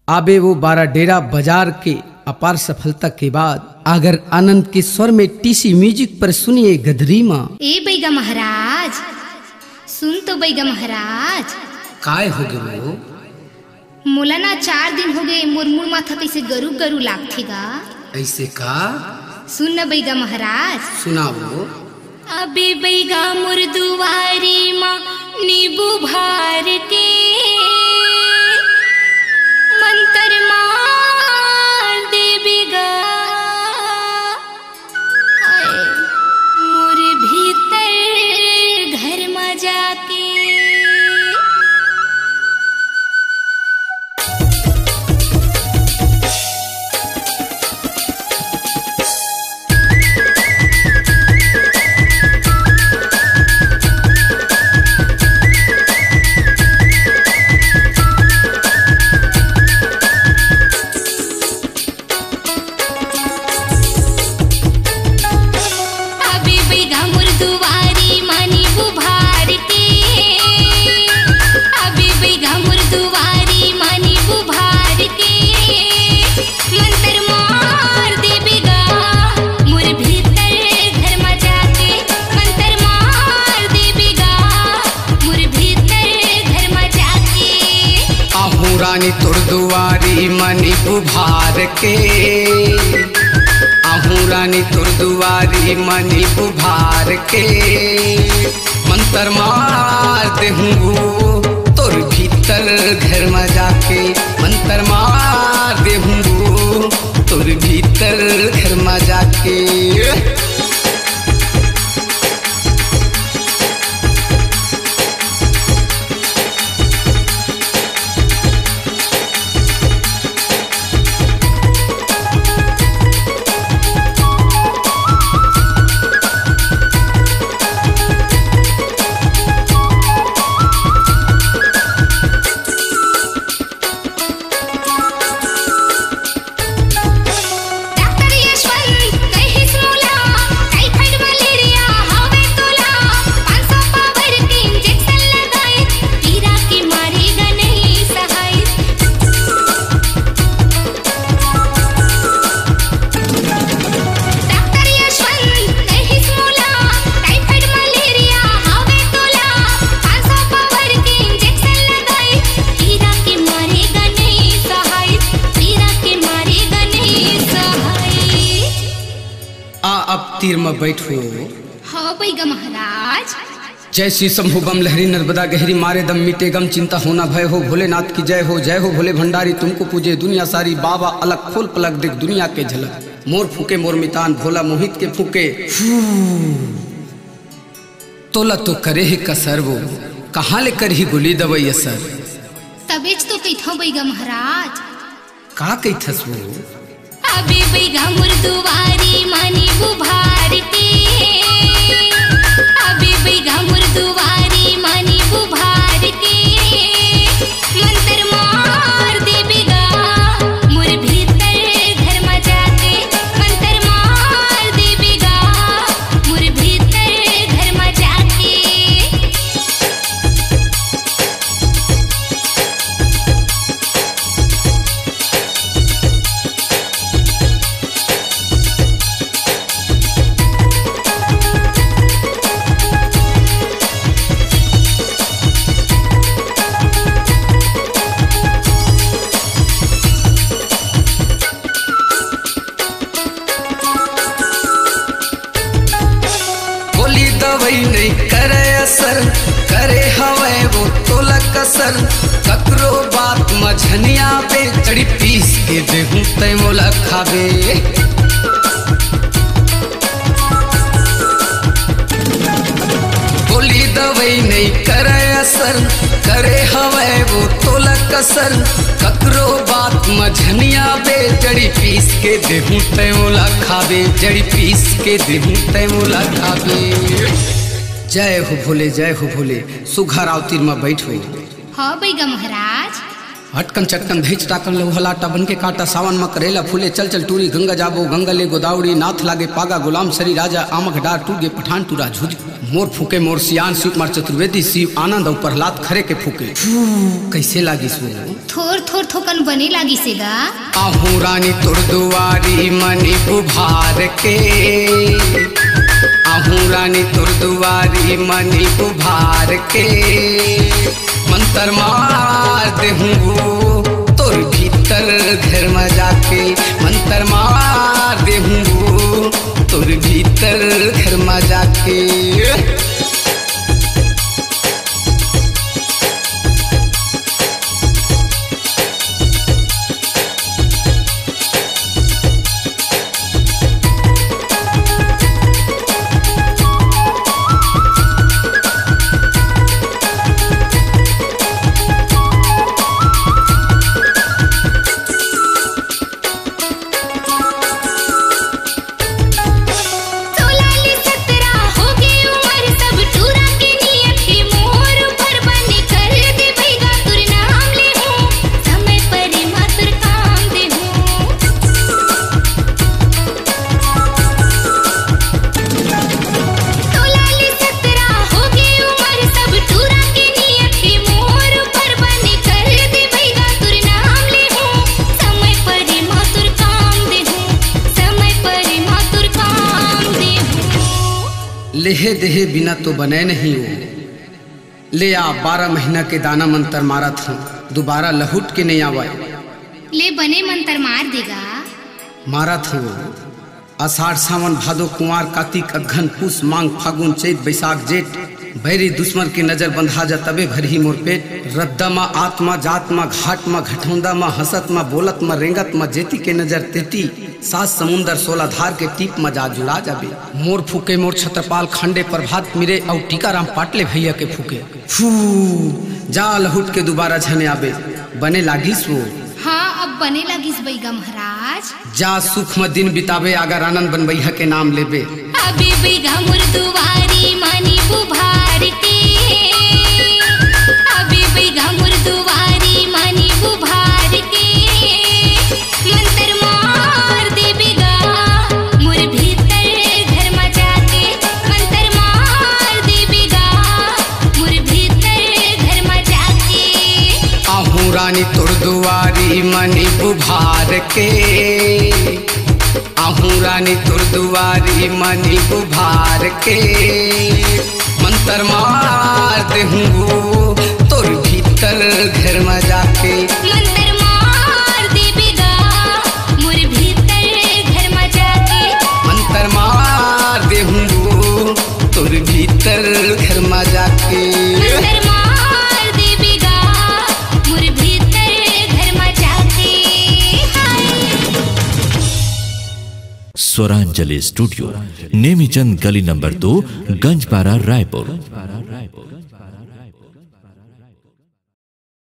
आबे वो 12 डेरा बाजार के अपार सफलता के बाद अगर आनंद के स्वर में टीसी म्यूजिक पर सुनिए गदरीमा। ए बैगा महाराज सुन तो बैगा महाराज काय हो गए वो मोला ना 4 दिन हो गए मोर माथा कैसे गरु गरु लागथेगा। ऐसे का सुन न बैगा महाराज सुनाओ। अबे बैगा मोर दुआरी माँ नींबू भार के मंतर मार दे बेगा मोर भीतर घर में जाके। रानी तुर दुआरी मनी बुभार के आहू रानी तुर दुआरी मनी बुभार के मंतर मार देहूँ तुर भीतर घर में जाके मंतर मार देहूँ तुर भीतर घर में जाके। अब तीर में बैठो। हाँ बैगा महाराज। जय श्री शंभु बम लहरी नर्मदा गहरी मारे दम मिटे गम चिंता होना भय हो भोलेनाथ की जय हो भोले भंडारी तुमको पूजे दुनिया सारी बाबा अलग खोल पलक देख दुनिया के झलक मोर फूके मोर मितान भोला मोहित के फूके तोला तो करे ही कसर वो कहाँ ले कर ही गोली दवाई असर तबेच तो कही बैगा महाराज का कही थस वो अबे बैगा मोर दुआरी मानी बुभार के अबे बैगा मोर दुआरी मानी बुभार के मंतर मार दे बेगा मोर भीतर घर में जाके मंतर मार दे बेगा मोर भीतर घर में जाके। दवाई नहीं करे असर करे हवे वो तोला कसर ककरो बात मझनिया पे चढ़ी पीस के देहूं तय मोला खावे गोली दवाई नहीं करे असर करे हवे वो तोला कसर ककरो बात मझनिया पे जड़ी पीस के देहूं तय मोला खावे जड़ी पीस के देहूं तय मोला खावे। जय हो भोले सुघर आवतीर में बैठो। हाँ बैगा महाराज। हटकन चटकन भेज टाकन लोहलाटा बन के काटा सावन में करेला फूले चल चल टूरी गंगा जाबो गंगले गोदावड़ी नाथ लागे पागा गुलाम सरी राजा आमक डार टूगे पठान टूरा झुज मोर फूके मोर सियान शिव कुमार चतुर्वेदी शिव आनंद और प्रहलाद खरे के फूके कैसे लागी सो थोर थोर थोकन बने लागी सेगा आहू रानी तुर दुआरी मनी बुभार के आहू रानी तुर दुआरी मनी बुभार के मंतर मार देहूँ तोर भीतर घर में जाके मंतर मार देहूँ तोर भीतर घर में जाके लेहे देहे बिना तो बने नहीं वो ले आ 12 महीना के दाना मंतर मारा था दोबारा लहुट के नहीं आवा ले बने मंतर मार देगा मारा था वो आषाढ़ सावन भादो कुंवार कार्तिक अघन पूस मांग फागुन चैत बैसाख जेठ भैरी दुश्मन की नजर बंधा जा तबे भरही मोर पेट रद्दा मा आत्मा जात मा घाट मा घटौंदा मा हसत मा बोलत मा रेंगत मा जेती के नजर तेती सात समुंदर 16 धार के टीप में जा जुड़ा जाबे मोर फूके मोर छत्रपाल खंडे प्रभात मिरे और टीकाराम पाटले भैया के फूके फू जा लहुट के दोबारा झने आबे बने लागिस वो हाँ अब बने लागिस बैगा महाराज जा सुख में दिन बितावे अगर आनंद बन भैया के नाम लेबे अबे बैगा मोर दुआरी मानी बुभार के अबे बैगा मोर दुआरी मानी बुभार के मंतर मार दे बेगा मोर भीतर घर में जाके मंतर मार दे बेगा मोर भीतर घर में जाके आहू रानी तुर दुआरी मनी बुभार के आहू रानी तुर दुआरी मनी बुभार के मंतर मार देहूँ तोर भीतर घर में जाके मंतर मार दे बेगा मोर भीतर घर में जाके मंतर मार देहूँ तोर भीतर घर में जाके मंतर मार दे बेगा मोर भीतर घर में जाके स्वरांजलि स्टूडियो नेमीचंद गली नंबर 2 गंजपारा रायपुर।